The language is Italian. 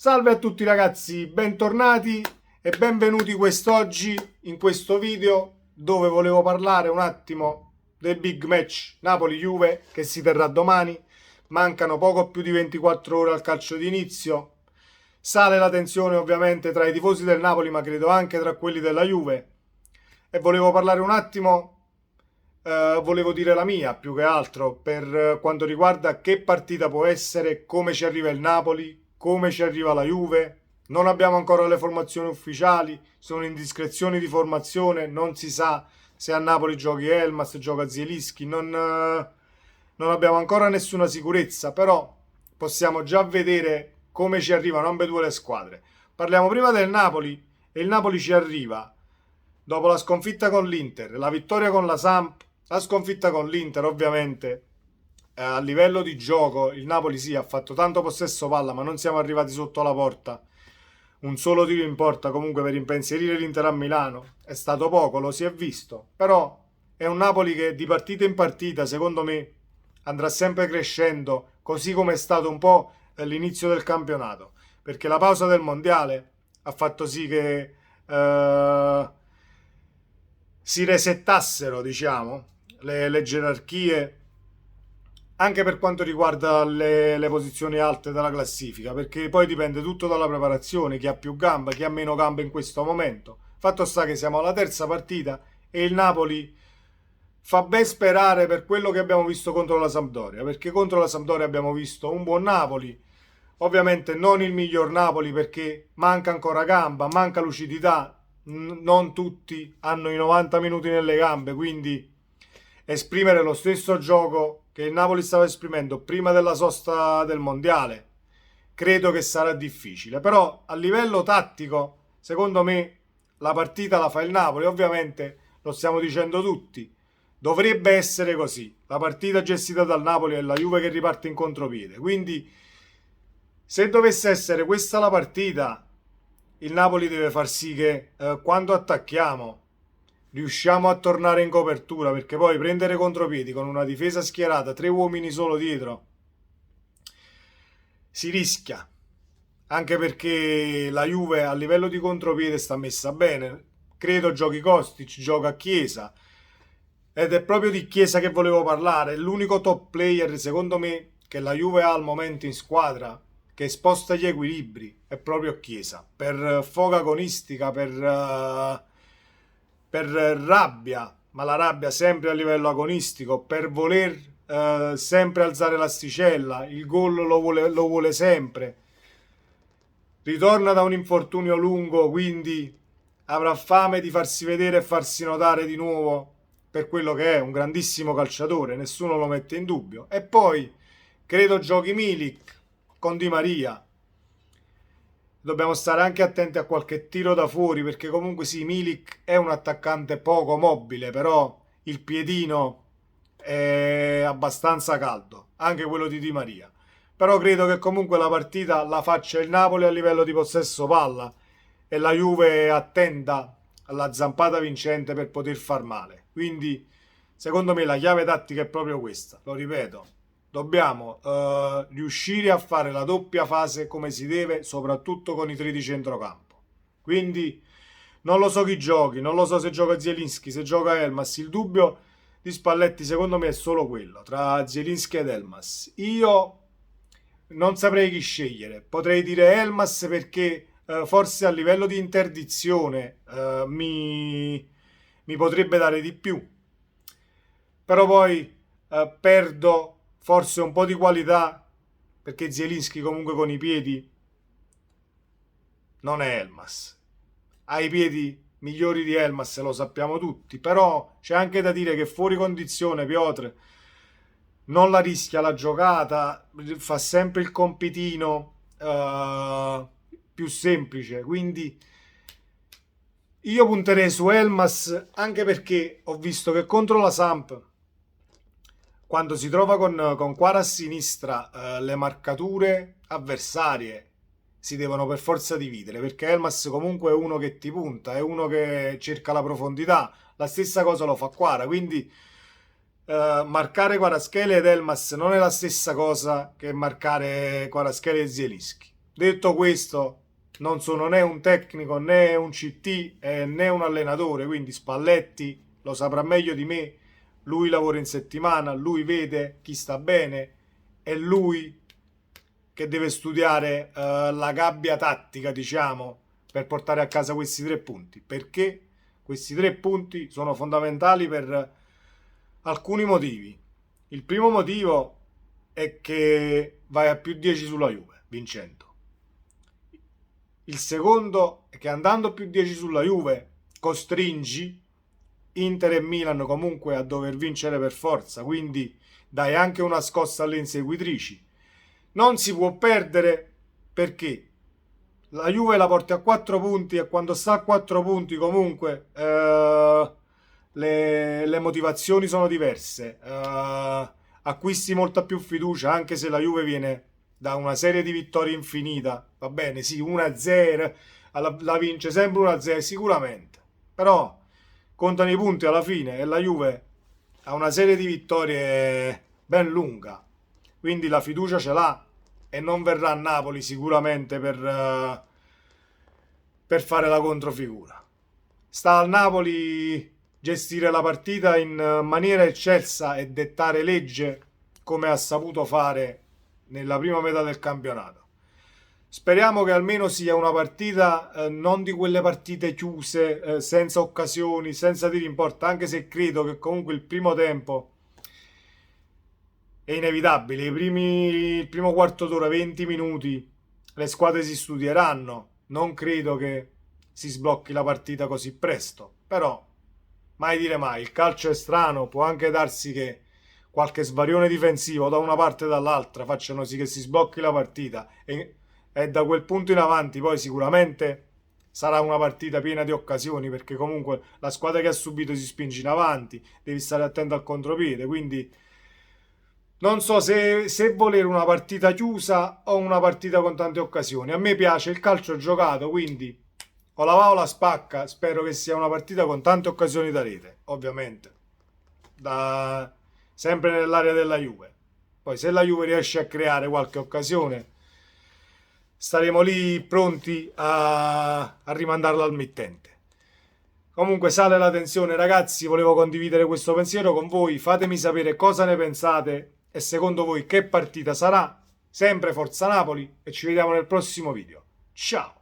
Salve a tutti ragazzi, bentornati e benvenuti quest'oggi in questo video dove volevo parlare un attimo del big match Napoli-Juve che si terrà domani. Mancano poco più di 24 ore al calcio d'inizio. Sale la tensione ovviamente tra i tifosi del Napoli, ma credo anche tra quelli della Juve. E volevo parlare un attimo, volevo dire la mia più che altro per quanto riguarda che partita può essere, come ci arriva il Napoli, come ci arriva la Juve. Non abbiamo ancora le formazioni ufficiali, sono indiscrezioni di formazione, non si sa se a Napoli giochi Elmas, gioca Zielinski, non abbiamo ancora nessuna sicurezza, però possiamo già vedere come ci arrivano ambedue le squadre. Parliamo prima del Napoli e il Napoli ci arriva dopo la sconfitta con l'Inter, la vittoria con la Samp, la sconfitta con l'Inter ovviamente. A livello di gioco il Napoli sì ha fatto tanto possesso palla, ma non siamo arrivati sotto la porta. Un solo tiro in porta comunque per impensierire l'Inter a Milano è stato poco, lo si è visto, però è un Napoli che di partita in partita secondo me andrà sempre crescendo, così come è stato un po' l'inizio del campionato, perché la pausa del mondiale ha fatto sì che si resettassero, diciamo, le gerarchie anche per quanto riguarda le posizioni alte della classifica, perché poi dipende tutto dalla preparazione, chi ha più gamba, chi ha meno gambe in questo momento. Fatto sta che siamo alla terza partita e il Napoli fa ben sperare per quello che abbiamo visto contro la Sampdoria, perché contro la Sampdoria abbiamo visto un buon Napoli, ovviamente non il miglior Napoli perché manca ancora gamba, manca lucidità, non tutti hanno i 90 minuti nelle gambe, quindi esprimere lo stesso gioco che il Napoli stava esprimendo prima della sosta del mondiale credo che sarà difficile, però a livello tattico secondo me la partita la fa il Napoli, ovviamente lo stiamo dicendo tutti, dovrebbe essere così, la partita gestita dal Napoli è la Juve che riparte in contropiede, quindi se dovesse essere questa la partita il Napoli deve far sì che quando attacchiamo riusciamo a tornare in copertura, perché poi prendere contropiedi con una difesa schierata, tre uomini solo dietro, si rischia. Anche perché la Juve a livello di contropiede sta messa bene. Credo giochi Kostic, gioca Chiesa. Ed è proprio di Chiesa che volevo parlare. L'unico top player, secondo me, che la Juve ha al momento in squadra, che sposta gli equilibri, è proprio Chiesa. Per foga agonistica, per rabbia, ma la rabbia sempre a livello agonistico, per voler sempre alzare l'asticella, il gol lo vuole sempre. Ritorna da un infortunio lungo, quindi avrà fame di farsi vedere e farsi notare di nuovo per quello che è un grandissimo calciatore, nessuno lo mette in dubbio. E poi credo giochi Milik con Di Maria. Dobbiamo stare anche attenti a qualche tiro da fuori perché comunque sì, Milik è un attaccante poco mobile, però il piedino è abbastanza caldo, anche quello di Di Maria. Però credo che comunque la partita la faccia il Napoli a livello di possesso palla e la Juve attenta alla zampata vincente per poter far male. Quindi secondo me la chiave tattica è proprio questa, lo ripeto. Dobbiamo riuscire a fare la doppia fase come si deve, soprattutto con i tre di centrocampo. Quindi non lo so chi giochi, non lo so se gioca Zielinski, se gioca Elmas. Il dubbio di Spalletti secondo me è solo quello, tra Zielinski ed Elmas. Io non saprei chi scegliere, potrei dire Elmas perché forse a livello di interdizione mi potrebbe dare di più, però poi perdo forse un po' di qualità perché Zielinski comunque con i piedi non è Elmas, ha i piedi migliori di Elmas, lo sappiamo tutti, però c'è anche da dire che fuori condizione Piotr non la rischia la giocata, fa sempre il compitino più semplice, quindi io punterei su Elmas anche perché ho visto che contro la Samp quando si trova con Quara a sinistra, le marcature avversarie si devono per forza dividere perché Elmas comunque è uno che ti punta, è uno che cerca la profondità, la stessa cosa lo fa Quara, quindi marcare Kvaratskhelia ed Elmas non è la stessa cosa che marcare Kvaratskhelia e Zielinski. Detto questo, non sono né un tecnico né un CT né un allenatore, quindi Spalletti lo saprà meglio di me. Lui lavora in settimana, lui vede chi sta bene, è lui che deve studiare la gabbia tattica, diciamo, per portare a casa questi 3 punti. Perché questi 3 punti sono fondamentali per alcuni motivi. Il primo motivo è che vai a più 10 sulla Juve, vincendo. Il secondo è che andando più 10 sulla Juve costringi Inter e Milan comunque a dover vincere per forza, quindi dai anche una scossa alle inseguitrici. Non si può perdere perché la Juve la porti a 4 punti e quando sta a 4 punti comunque le motivazioni sono diverse. Acquisti molta più fiducia anche se la Juve viene da una serie di vittorie infinita. Va bene, sì, 1-0, la vince sempre 1-0 sicuramente, però contano i punti alla fine e la Juve ha una serie di vittorie ben lunga, quindi la fiducia ce l'ha e non verrà a Napoli sicuramente per fare la controfigura. Sta al Napoli gestire la partita in maniera eccelsa e dettare legge come ha saputo fare nella prima metà del campionato. Speriamo che almeno sia una partita non di quelle partite chiuse, senza occasioni, senza tiri in porta, anche se credo che comunque il primo tempo è inevitabile. Il primo quarto d'ora, 20 minuti, le squadre si studieranno. Non credo che si sblocchi la partita così presto, però mai dire mai, il calcio è strano, può anche darsi che qualche svarione difensivo da una parte e dall'altra facciano sì che si sblocchi la partita e da quel punto in avanti poi sicuramente sarà una partita piena di occasioni perché comunque la squadra che ha subito si spinge in avanti, devi stare attento al contropiede, quindi non so se volere una partita chiusa o una partita con tante occasioni. A me piace il calcio giocato, quindi o la va o la spacca. Spero che sia una partita con tante occasioni da rete, ovviamente, sempre nell'area della Juve. Poi se la Juve riesce a creare qualche occasione, staremo lì pronti a rimandarla al mittente. Comunque sale la tensione, ragazzi, volevo condividere questo pensiero con voi. Fatemi sapere cosa ne pensate e secondo voi che partita sarà. Sempre Forza Napoli e ci vediamo nel prossimo video. Ciao!